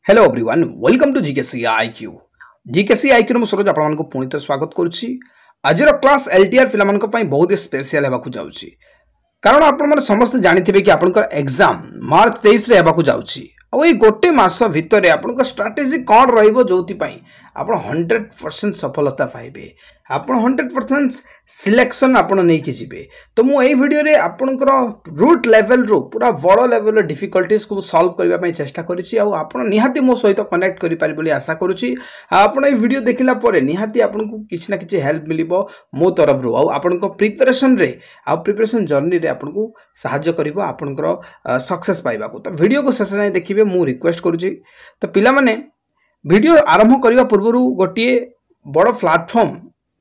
Hello everyone welcome to GKC IQ GKC IQ मु सरोज आपण को पुणी स्वागत करुच्ची आज क्लास एलटीआर पिला बहुत स्पेशल होगा जाऊँगी कारण आपण समस्त जानी कि आपंकर एग्जाम मार्च 23 रे होगा जाऊँगी आई गोटे मस भितर आपण स्ट्राटेजी कौन रोपाई आप 100% सफलता पाइबे आप 100% सिलेक्शन आप नहीं जी तो मुझे भिडियो आपंकर रूट लेवल रू पूरा बड़ लेवल डिफिकल्टीज को सॉल्व करने चेष्टा करी निहाती मो सहित कनेक्ट करें आशा करुच्ची आपड़ ये वीडियो देखला निहाती आपको किसी ना कि हेल्प मिल मो तरफ रू आपण प्रिपरेशन रे प्रिपरेशन जर्नी रे आपको साहाय्य कर आपंकर सक्सेस पाइबा तो वीडियो को शेष जाए देखिए मु रिक्वेस्ट करुच्ची तो पिला माने वीडियो आरंभ करने पूर्व गोटे बड़ प्लाटफर्म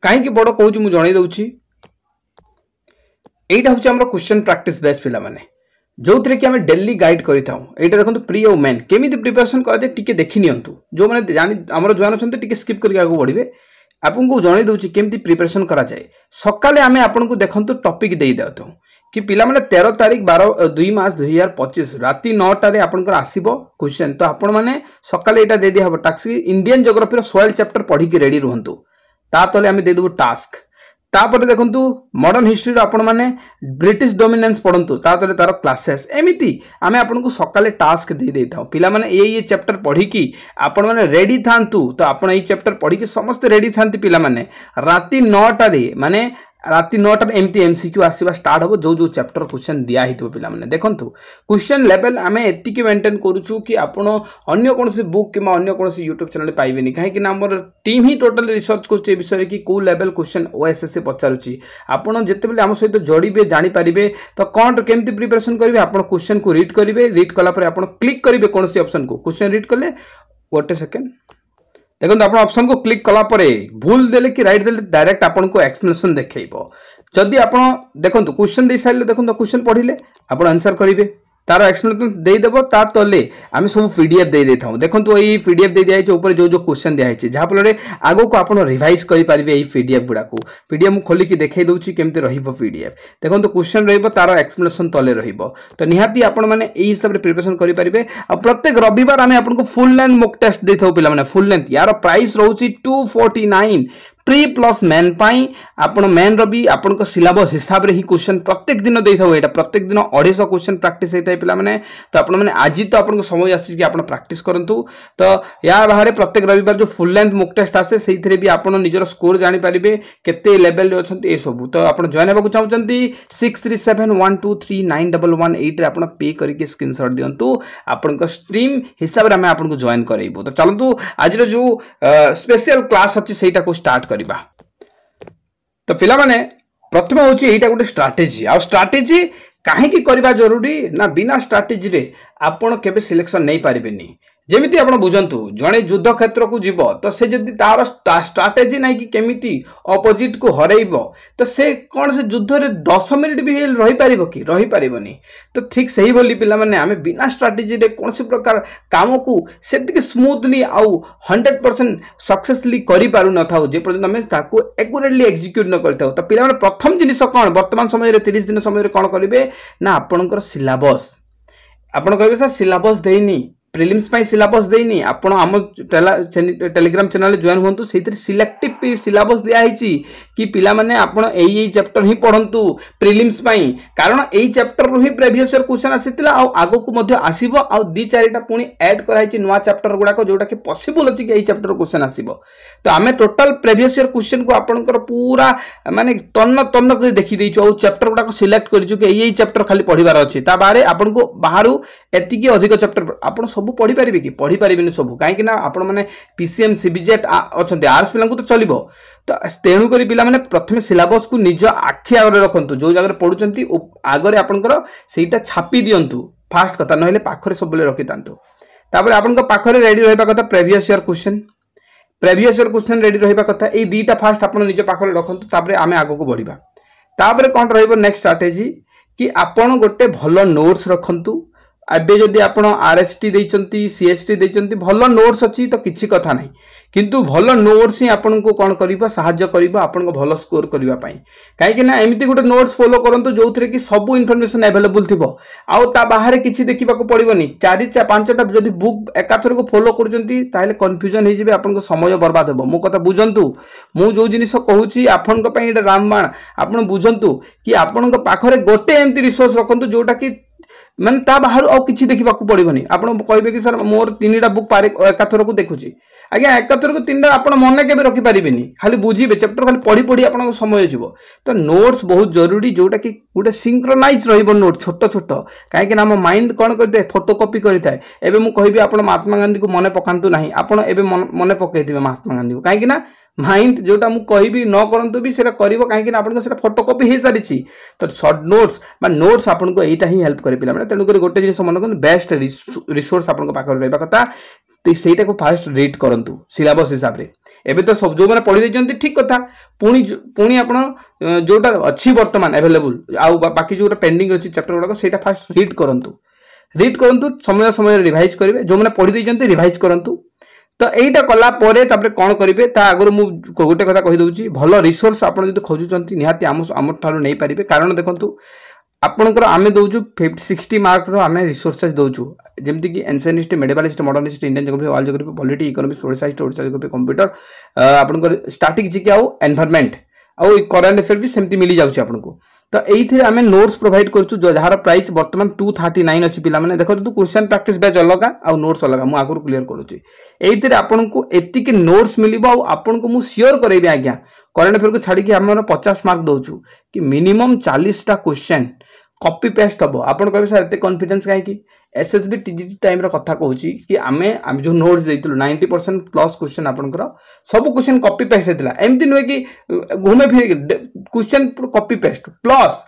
कहीं बड़ कहूँ मुझे जन दूसरी यहाँ हूँ क्वेश्चन प्रैक्टिस बेस पिला माने जो थे कि आम डेली गाइड करता देखो प्री और मेन केमी प्रिपरेशन कराए टी देखी नियंतु जो मैंने जानी आम जो अच्छे स्किप करके आगे बढ़े आपको जन दूसरी केमी प्रिपरेशन कराए सकाले आम आपको देखो टॉपिक दे देता कि पिला माने 13 तारीख 2 मार्च 2025 राति 9टारे आपनकर आसीबो क्वेश्चन तो आपण माने सकाले एटा दे दिया हबो टास्क इंडियन ज्योग्राफी रो 16 चैप्टर पढ़ी के रेडी रहंतु ता तले हम दे देबो टास्क तापर देखंतु मॉडर्न हिस्ट्री रो आपण माने ब्रिटिश डोमिनेंस पढंतु ता तले तार क्लासेस एमिति आमे आपन को सकाले टास्क दे देताऊ पिला माने ये चैप्टर पढ़ी की आपण माने रेडी थांतु तो आपण ये चैप्टर पढ़ी के समस्त रेडी थांती पिला माने राति 9टारे माने राति 9टार एमती एमसीक्यू आसवा स्टार्ट हम जो जो चैप्टर क्वेश्चन दिया ही पिला माने देखंतु क्वेश्चन लेवल आमे एतिकी मेंटेन करूछु कि आपण अन्य कोनसी बुक किमा अन्य कोनसी यूट्यूब चैनल पाइबेनी काहे कि हमर टीम ही टोटल रिसर्च करछ ए विषय कि को लेवल क्वेश्चन ओएसएससी पचारुछि आपण जेतेबेले हम सहित जोड़िबे जानि परिबे तो कोन केमती प्रिपरेशन करिवे आपण क्वेश्चन को रीड करिवे रीड कला पर आपण क्लिक करिवे कोनसी ऑप्शन को क्वेश्चन रीड करले गोटे सेकंड देखो आप ऑप्शन को क्लिक कला परे भूल देले कि राइट देले डायरेक्ट आपन को एक्सप्लेनेशन देखैबो जदि आपण देखो क्वेश्चन दे साइले देखो क्वेश्चन पढ़िले आपण आंसर करिवे तार एक्सप्लेनेशन दे देबो ता तले आमे सब पीडीएफ दे देथाउ देखो ये पीडीएफ दे दिया ऊपर जो जो क्वेश्चन दिया है जहाँ फल आगो को आप रिवाइज करि परिबे ये पीडीएफ गुडा को पीडीएफ मु खोली की देखाई दउची केमते रहिबो पीडीएफ देखो क्वेश्चन रहिबो तार एक्सप्लेनेशन तले रहिबो तो निहाती आपण माने एई हिसाब रे प्रिपरेशन करि परिबे आ प्रत्येक रविवार आमे आपन को फुल लेंथ मॉक टेस्ट देथाउ पिला माने फुल लेंथ यार प्राइस रहउची 249 प्री प्लस मेन पाई आपण मेन रवि आपण को सिलेबस हिसाब रे ही क्वेश्चन प्रत्येक दिन देई थाउ एटा प्रत्येक दिन 250 क्वेश्चन प्रैक्टिस हेताय पिला माने तो आपण माने आज तो आपण को समय आसी कि आपण प्रैक्टिस करंतु तो या बाहर प्रत्येक रविवार जो फुल लेंथ मॉक टेस्ट आसे सेइथरे भी आपण निजर स्कोर जानि परिबे केते लेवल रे अछंती ए सब तो आपण जॉइन हेबाकू चाहउचंती 6371239118 रे आपण पे करके स्क्रीनशॉट दियंतु आपण को स्ट्रीम हिसाब रे हम आपण को जॉइन करैबो तो चलंतु आज रो जो स्पेशल क्लास अछि सेटा को स्टार्ट करिबा तो पिला माने प्रथम होची एटा गोटे स्ट्रैटेजी आ स्ट्रैटेजी काहे की करबा जरूरी ना बिना स्ट्रैटेजी रे आपण केबे सिलेक्शन नहीं पारिबेनी जेमिति आपण बुझंतु जणे युद्ध क्षेत्र को जीव तो से जदि तार स्ट्रैटेजी नहीं कि केमिति अपोजिट को हरैबो तो से कोन से युद्ध रे 10 मिनिट भी रही पारिबो कि रही पारिबोनी तो ठीक सही बोली पिला माने आमे बिना स्ट्रैटेजी रे कोन से प्रकार काम को सेति स्मूथली आउ 100% सक्सेसफुली करि पारु न थाउ जे पर्यंत आमे ताको एक्युरेटली एग्जीक्यूट न करथाउ तो पिला माने प्रथम जिनिस कोन वर्तमान समय रे 30 दिन समय रे कोन करिवे ना आपनकर सिलेबस आपण कहबे सर सिलेबस देइनी प्रिलिम्स पाई सिलेबस देइनी आपण हम टेलीग्राम चैनल जॉइन होंतु सेतिर सिलेक्टिव सिलेबस दिया हिची कि पिला माने आपण एई चैप्टर ही पढंतु प्रिलिम्स पाई कारण एई चैप्टर रु ही प्रीवियस ईयर क्वेश्चन आसीतिला आ आगो को मध्ये आसीबो आ दी चारिटा पुनी ऐड करा हिची नवा चैप्टर गुडा को जोटा कि पॉसिबल अछि कि एई चैप्टर क्वेश्चन आसीबो तो आमे टोटल प्रीवियस ईयर क्वेश्चन को आपनकर पूरा माने तन्न तन्न कर देखि दैछु आ चैप्टर गुडा को सिलेक्ट करिछु कि एई चैप्टर खाली पढिबार अछि ता बारे आपन को बाहरु एतिकी अधिक चैप्टर आपन सब पढ़ी पारिबे कि पढ़ी पारिबेनी सब काहे ना आपण माने पीसीएम सीबीजेट अछंते आर्ट्स पिला को तो चलिबो तो तेणु करी पिला माने प्रथम सिलेबस को निज आखि आगे रखंतु जो जगह पढुचंती आगरे आपनकर सेटा छापी दियंतु फास्ट कथा नहले पाखरे सब बेले रखि तांतु तापर आपनकर पाखरे रेडी रहबा कथा प्रीवियस ईयर क्वेश्चन रेडी रहबा कथा ए दीटा फास्ट आपण निज पाखरे रखंतु तापर आमे आगो को बढ़िबा तापर कोन रहइबो नेक्स्ट स्ट्रैटेजी कि आपण गोटे भलो नोट्स रखंतु एबे जदि आपण आरएसटी देइचंती सीएसटी देइचंती भल नोट्स अछि तो किछि कथा नाही किंतु भल नोट्स ही आपन को कोन करिबा सहाय्य करिबा आपन को भल स्कोर करिबा पई काहे कि ना एमिति गुटे नोट्स फॉलो करंतु जोथरे कि सब इन्फॉर्मेशन अवेलेबल थिबो आउ ता बाहर किछि देखिबा को पड़िबोनी 4-5टा जदि बुक एकाथर को फॉलो करजंती ताले कंफ्यूजन हे जिबे आपन को समय बर्बाद हेबो मो कथा बुझंतु मु जो जिनिस कहूची आपन को पई एटा रामबाण आपन बुझंतु कि आपन को पाखरे गोटे एमति रिसोर्स रखंतु जोटा कि माने ता बाहर और किछि देखिबा को पड़िबोनी आपन कहबे कि सर मोर 3टा बुक पारे एकाथर को देखुची आज्ञा एकाथर को 3टा आपन मने केबे रखि परिबेनी खाली बुझिबे चैप्टर खाली पढ़ी पढ़ी आपन को समय जिवो तो नोट्स बहुत जरूरी जोटा कि गुटे सिंक्रोनाइज रहइबो नोट छोट छोट काहे कि ना हम माइंड कोन करते फोटोकॉपी करिथाय एबे मु कहबी आपन महात्मा गांधी को मने पकांतु नाही आपन एबे मने पकेइथिबे महात्मा गांधी को काहे कि ना माइंड जोटा मु कहबी न करंतु भी सेटा करिवो काहे कि आपन को सेटा फोटोकॉपी हे सारिछि तो शॉर्ट नोट्स बा नोट्स आपन को एटा ही हेल्प करे पिला माने तेनु करी गोटे जिनिस मन को बेस्ट रिसोर्स आपन को पाकर रहबा कथा ते सेटा को फास्ट रीड करंतु सिलेबस हिसाब रे एबे तो सब जो माने पढि देजंती ठीक कथा पुणी आपन जोटा अछि वर्तमान अवेलेबल आउ बाकी जोटा पेंडिंग अछि चैप्टर गुडा सेटा फास्ट रीड करंतु समय समय रिवाइज करिवे जो माने पढि देजंती रिवाइज करंतु तो एटा कला परे तापर कोन करिवे ता अगर मु गोटे कथा कहि दउची भलो रिसोर्स आपन जदि खोजुचंती निहाती आम थारु नै परिबे कारण देखंतु आपनकर आमे दउचु 50-60 मार्क रो आमे रिसोर्सेस दउचु जेमति कि ancientist medievalist modernist Indian geography world geography polity economics social geography computer आपनकर स्टैटिक जीके आउ एनवायरनमेंट आउ करंट अफेयर भी सेमति मिली जाउची आपनको तो एइथिरे आमे नोट्स प्रोवाइड करछु जो जहार प्राइस वर्तमान 239 अछि पिला माने देखो क्वेश्चन प्रैक्टिस बैच अलगा आ नोट्स अलगा मु आगुर क्लियर करूची एइथिरे आपनको एति के नोट्स मिलिबो आ आपनको मु श्योर करैबे आज्ञा करंट अफेयर को छाडी कि हमर 50 मार्क दउछु कि मिनिमम 40 टा क्वेश्चन कॉपी पेस्ट हबो आपन कहबे सर एते कॉन्फिडेंस काहे कि एसएसबी टीजीटी टाइम रो कथा कहूची कि आमे जो नोट्स देइतलु 90% प्लस क्वेश्चन आपनकर सब क्वेश्चन कॉपी पेस्ट हेतला एमति नय कि घुमे फिर question copy paste plus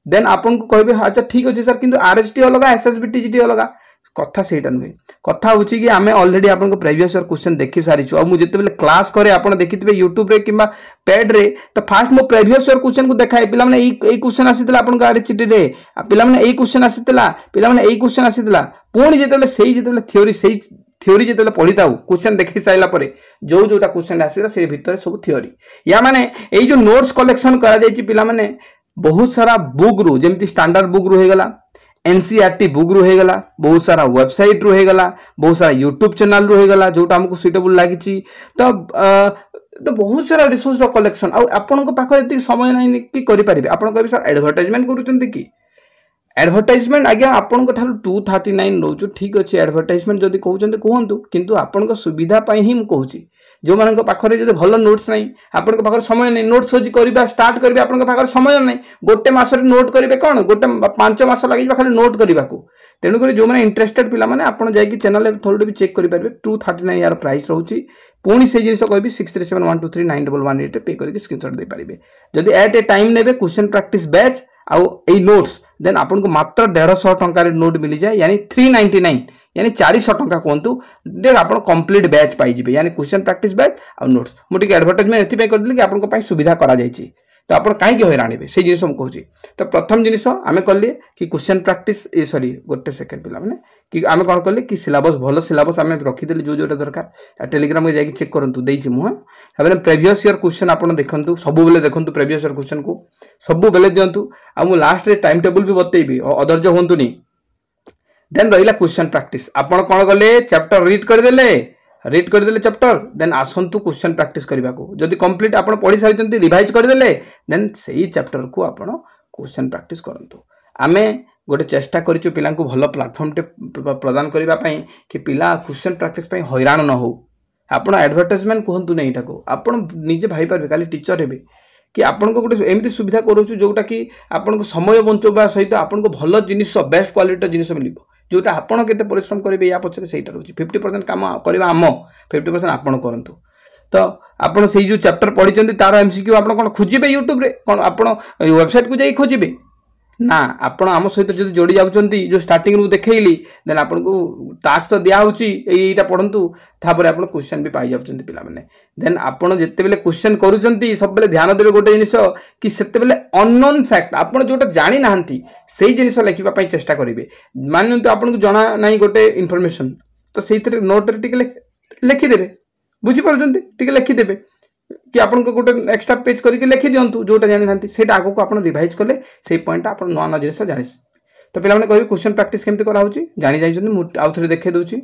then आपन को कहबे अच्छा ठीक अछि सर किंतु आरएसटी अलगा एसएसबी टीजीटी अलगा कथा सेटा नुहे कथा होची कि आमे ऑलरेडी आपन को प्रीवियस ईयर क्वेश्चन देखि सारी छु अब मु जेते बेले क्लास करे आपन देखितबे YouTube रे किबा पैड रे तो फास्ट मो प्रीवियस ईयर क्वेश्चन को देखाय पिला माने एई क्वेश्चन आसीतला आपन को आरएसटी रे पिला माने एई क्वेश्चन आसीतला पिला माने एई क्वेश्चन आसीतला पुणी जेते बेले थ्योरी जेते पढ़िताऊ क्वेश्चन देखि साइला परे जो जोटा क्वेश्चन आसीला से भीतर सब थ्योरी या माने एई जो नोट्स कलेक्शन करा जायछि पिला माने बहुत सारा बुक रु जेमति स्टैंडर्ड बुक रु हेगला एनसीईआरटी बुक रु हेगला बहुत सारा वेबसाइट रु हेगला बहुत सारा यूट्यूब चैनल रु हेगला जोटा हमको सुटेबल लागिछि तो बहुत सारा रिसोर्स रो कलेक्शन आ आपन को पाखो एति समय नै कि करि परिबे आपन कहबे सर एडवर्टाइजमेंट करूचंती कि एडवर्टाइजमेंट आज्ञा आपन को थारु 239 नौचु ठीक अछि एडवर्टाइजमेंट जदि कहउचंते कहंतु किंतु आपन को सुविधा पई ही म कहउची जो मानन को पाखरे जदि भलो नोट्स नै आपन को पाखरे समय नै नोट्स सोजी करबा स्टार्ट करबे आपन को पाखरे समय नै गोटे मास रे नोट करबे कोन गोटे 5 मास लागि खाली नोट करबा को तेनु करी जो माने इंटरेस्टेड पिला माने आपन जाय कि चैनल रे थोड़ी भी चेक करि परबे 239 यार प्राइस रहउची पुणी से जिनिस कहबी 6371239118 पे करके स्क्रीनशॉट दे परिबे जदि एट ए टाइम नेबे क्वेश्चन प्रैक्टिस बैच आउ ए नोट्स देन आपन को मात्र 150 टंका रे नोट मिली जाय यानी 399 यानी 400 टंका कोंतु देन आपन कंप्लीट बैच पाई जिबे यानी क्वेश्चन प्रैक्टिस बैच आ नोट्स मोटी के एडवर्टाइजमेंट एथि पे कर दिले कि आपन को पई सुविधा करा जायछि तो आपन काहे के हैरानिबे से जिनिस हम कहूची तो प्रथम जिनिस आमे करले कि क्वेश्चन प्रैक्टिस ए सॉरी गोटे सेकंड पिला माने कि आमे कोन करले कि सिलेबस भलो सिलेबस आमे रखि देले जो जोटा दरकार टेलीग्राम में जाई चेक करंतु देइछि मु हाबे प्रीवियस ईयर क्वेश्चन आपन देखंतु सब बेले देखंतु प्रीवियस ईयर क्वेश्चन को सब बेले दियंतु आ मु लास्ट रे टाइम टेबल भी बतेइबी अदर्ज होंतुनी देन रहिला क्वेश्चन प्रैक्टिस आपन कोन करले चैप्टर रीड कर देले चैप्टर देन आसंतु क्वेश्चन प्रैक्टिस करबा को जदी कंप्लीट आपन पढि साइतंती रिवाइज कर देले देन सेही चैप्टर को आपन क्वेश्चन प्रैक्टिस करंतु आमे गोटे चेष्टा करिछु पिला को भलो प्लेटफॉर्म टे प्रदान करबा पई कि पिला क्वेश्चन प्रैक्टिस पई हैरान न हो आपन एडवर्टाइजमेंट कहंतु नै इटा को आपन निजे भाई परबे खाली टीचर हेबे कि आपन को गोटे एमती सुविधा करूछु जोटा कि आपन को समय बंचोबा सहित आपन को भलो जिनिस बेस्ट क्वालिटी जिनिस मिलिबो जोटा आपन केते परिश्रम करिवे या पछरे सेटा रहउची 50% काम करबा हम 50% आपन करंतु तो आपन सेही जो चैप्टर पढिचंती तार एमसीक्यू आपन कोन खोजिबे YouTube रे कोन आपन वेबसाइट को जाई खोजिबे ना आपण आम सहित जो जोड़ी जाउछंती जो स्टार्टिंग रु देखैली देन आपन को टास्क तो दिया होची एटा पढंतु थापर आपन क्वेश्चन भी पाई जाउछंती पिला माने देन आपन जत्ते बेले क्वेश्चन करूछंती सब बेले ध्यान देबे गोटे जिनिस कि सेते बेले अननोन फैक्ट आपन जोटा जानि नाहंती सेही जिनिस लेखिबा पई चेष्टा करिवे माननतु आपन को जणा नाही गोटे इन्फॉर्मेशन तो सेहितरे नोट रे टिके लिखि देबे बुझी पारुछंती टिके लिखि देबे कि आपन को गोटे एक्स्ट्रा पेज करके लिखि दियंतु जोटा जानि नांती सेटा आगो को आपन रिवाइज कले सेही पॉइंट आपन नवा नवा जिनिस जानि तो पिला माने कहबी क्वेश्चन प्रैक्टिस केमती करा होची जानि जाइछन मु आउ थरे देखे दोची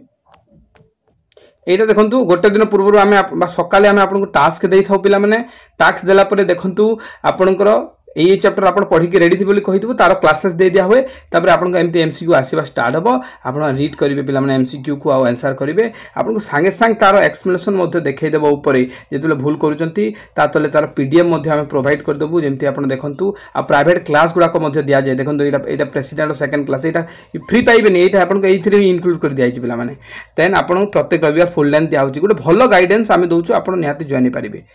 एटा देखंतु गोटे दिन पूर्व आमे सकाले आमे आपन को टास्क देई थाउ पिला माने टास्क देला परे देखंतु आपनकर ये चैप्टर आप पढ़ी रेडी थी बोली कही तार क्लासेस दे दिया हुए तापर आपन एमती एमसीक्यू आसीबा स्टार्ट हबो आपन रीड करिवे पिला माने एमसीक्यू को आंसर करिवे आपन को संगे संग तार एक्सप्लेनेशन मध्ये देखाई देबो ऊपर जेतले भूल करूचंती ता तले तार पीडीएफ मध्ये हम प्रोवाइड कर देबो जेमती आपन देखंतु आ प्राइवेट क्लास गुडा को मध्ये दिया जाय देखंतु एटा प्रेसिडेंट सेकंड क्लास एटा फ्री पाइबे नै एटा आपन को एथिरे इंक्लूड कर दिया छि पिला माने देन आपन प्रत्येक रविवार फुल लेंथ दिया होछि गोटे भलो गाइडेंस आमे दोछु आपन निहाती जानि पारिबे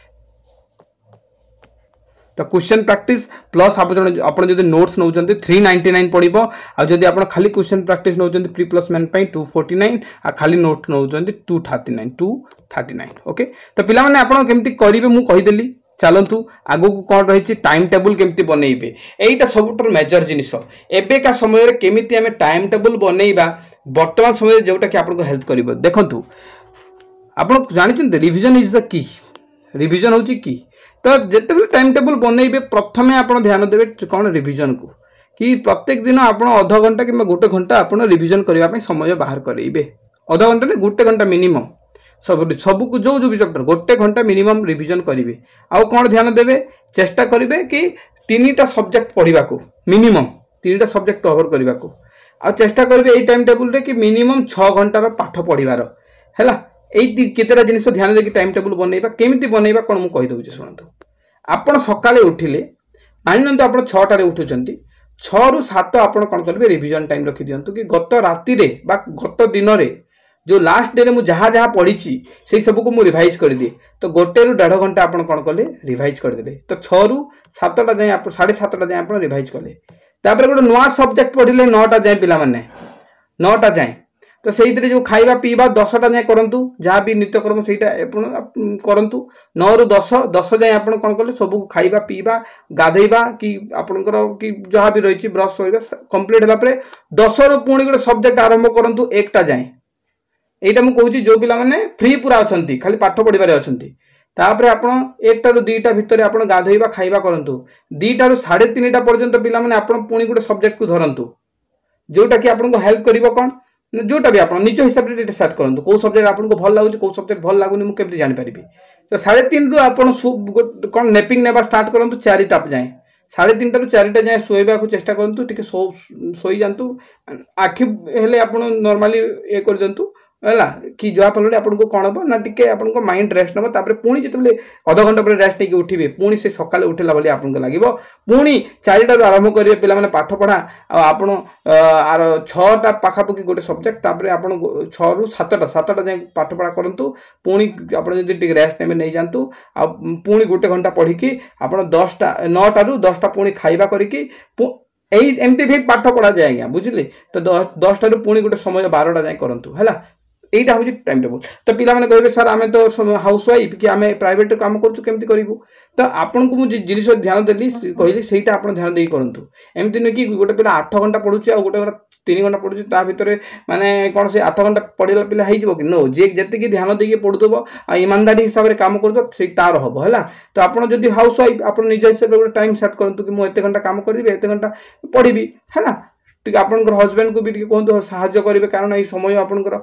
तो क्वेश्चन प्रैक्टिस प्लस आप नोट्स नौ 399 पड़ो आ जदि आप खाली क्वेश्चन प्रैक्टिस नौ प्री प्लस मैन 249 आ खाली नोट नौ 239 ओके तो पिला माने आपण केमती करिवे मु कहिदेली चलतु आगो को कौन रही टाइम टेबल केमती बनइबे एटा सबुटर मेजर जिनिस एबेका समय केमिति आमे टाइम टेबल बनइबा वर्तमान समय जोटा कि आपन को हेल्प करिवो देखंतु आपण जानिछन revision is the key revision होची की तो जिते टाइम टेबल बनइबे प्रथमे आप ध्यान देवे कौन रिवीजन को कि प्रत्येक दिन आप अध घंटा कि गोटे घंटा आप रिवीजन करने समय बाहर करेंगे अध घंटा ने गोटे घंटा मिनिमम सब को जो भी चैप्टर गोटे घंटा मिनिमम रिवीजन करेंगे आउ कौन ध्यान देवे चेष्टा करेंगे कि 3टा सब्जेक्ट पढ़ा को मिनिमम 3टा सब्जेक्ट कवर करने को आ चेष्टा करेंगे यही टाइम टेबल रे कि मिनिमम 6 घंटार पाठ पढ़ार है यही केतेटा जिनिस ध्यान देकी टाइम टेबल बनइबा केमिति बनइबा कोन मु कहि दउछि सुनंतु आपण सकाळे उठिले मानिनंतु आपण 6टा रे उठुचंती 6 रु 7 आपण कोन करबे रिवीजन टाइम रखि दियंतु कि गत राति रे बा गत दिन रे जो लास्ट डे रे मु जहा जहा पढिछि सेही सब को मु रिवाइज कर दिए तो गोटे रु 1.5 घंटा आपण कोन करले रिवाइज कर देले तो 6 रु 7टा जाय आपण 7:30टा जाय आपण रिवाइज करले तापर गोटे नवा सब्जेक्ट पढिले 9टा जाय पिला माने 9टा जाय तो से जो खाइबा पीवा 10टा जाए करंतु जहाँ भी नित्यकर्म सेटा करंतु 9 रु 10 जाए आपण कोन करले सब खाइबा पीवा गाधैबा कि आपनकर कि जहाँ भी रही ब्रश होइबा कंप्लीट होला परे 10 रु पुणी गोटे सब्जेक्ट आरंभ करंतु 1टा जाए एटा मु कहूची जो पिला माने फ्री पूरा अछंती खाली पाठ पढिबारे अछंती तापर आपण 1टा रु 2टा भितर आपण गाधैबा खाइबा करंतु 2टा रु 3:30टा पर्यंत पिला माने आपण पुणी गोटे सब्जेक्ट को धरंतु जोटा कि आपन को हेल्प करिवो कोन जोटा भी आप निज हिसाब से सेट करूँ कौ सब्जेक्ट आपको भल लगुच कौ सब्जेक्ट भल लगुनि मुझे जानीपारि तो 3:30 रु आप कौन नेपिंग नेबा स्टार्ट करूँ 4टा जाए 3:30 रु 4टा जाए शोवा को चेष्टा करूँ टे शोई जातु आखि हेले आप नॉर्मली ये कर दिंतु है कि जहाँ फल आपको कौन हम ना टी आप माइंड रेस्ट नब तापर पुणी जिते अध घंटा पर रेस्ट नहीं उठे पुणी से सका उठेला भाई आपको लगे पुणी 4टार आरंभ करेंगे पे पाठ पढ़ा आप 6टा पाखापाखि गोटे सब्जेक्ट तापर आप 6 रु 7टा जाए पाठ पढ़ा करूँ पुणी आप रेस्ट ने नहीं जातु पुणी गोटे घंटा पढ़ी आप 9टा रु 10टा पुणी खाइबा करके एमती भी पाठ पढ़ा जाए आज्ञा बुझे तो 10टा रु पुणी गोटे समय 12टा जाए करूँ है एटा हूँ टाइम टेबल तो पिला माने कहबे सर आमे तो हाउस वाइफ कि आमे प्राइवेट काम करछु केमती करिवो तो आपन को मु जिनिस ध्यान देली कहली सेटा आपन ध्यान देई करंतु एमती न कि गोटे पिला 8 घंटा पढुछि आ गोटे 3 घंटा पढुछि ता भितरे माने कोन से 8 घंटा पढिला पिला हेइ जबो कि नो जे जति कि ध्यान देई पढुदबो आ ईमानदारी हिसाब रे काम करदो से तार हबो हैला तो आपन जदि हाउस वाइफ आपन निज हिसाब रे गोटे टाइम सेट करंतु कि मु एते घंटा काम करबी एते घंटा पढिबी हैला टिके आपनकर हस्बैंड को भी टिके कहंतु सहाय्य करिवे कारण ए समय आपनकर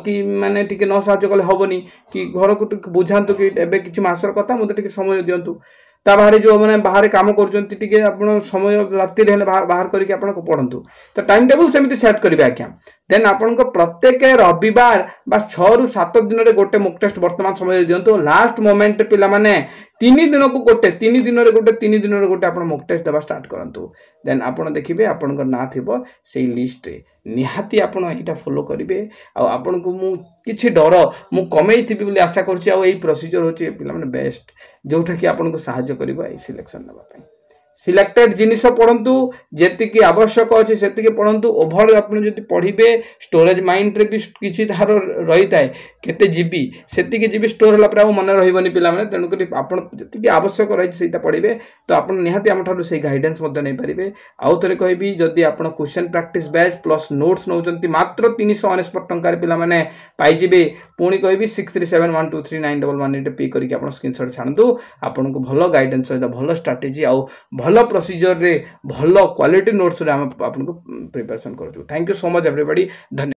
कि माने टिके न सहाय्य कले हबनी कि घर को टिके बुझांतु कि एबे किछि मासर कथा मते टिके समय दियंतु ता बाहरे जो माने बाहरे काम करचंती टिके आपण समय राति रे बाहर करके आपण को पढंतु तो टाइम टेबल सेमिति सेट करिवे आज्ञा देन आपण को प्रत्येक रविवार बा 6 रु 7 दिन रे गोटे मॉक टेस्ट वर्तमान समय दियंतु लास्ट मोमेंट पिला माने 3 दिन को गोटे 3 दिन रे गोटे 3 दिन रे गोटे आपण मॉक टेस्ट देबा स्टार्ट करंतु देन आपण देखिबे आपण को ना थिबो सेही लिस्ट रे निहाती आपण एटा फॉलो करिवे आ आपण को मु किछि डर मु कमेई थिबी बोली आशा करछि आ एई प्रोसीजर होछि पिला माने बेस्ट जोटा कि आपण को सहाय्य करबो एई सिलेक्शन नबा पई सिलेक्टेड जिनिस पढ़ंतु जेतिकी आवश्यक अच्छे से पढ़ंतु ओभर आपन जदि पढ़िबे स्टोरेज माइंड रे भी किछि धार रही थाए केते जीबी सेतिकी जीबी स्टोर होला पर मन रहिबनी पिला माने तेनु करी आपन जेतिकी आवश्यक रही सेटा पढ़िबे तो आपन निहाती हम ठारु से गाइडेंस मध्य नै परिबे आउ थरे कहबी जदि आपन question practice batch plus notes नौचंती मात्र 349 टंका रे पिला माने पाई जिबे पुणी कहबी 6371239118 पे करके आपन स्क्रीनशॉट छाणतु आपन को भलो गाइडेंस सहित भलो स्ट्रेटजी आउ भलो प्रोसीजर रे भलो क्वालिटी नोट्स रे हम आपन को प्रिपरेशन करजु thank you so much everybody धन्यवाद।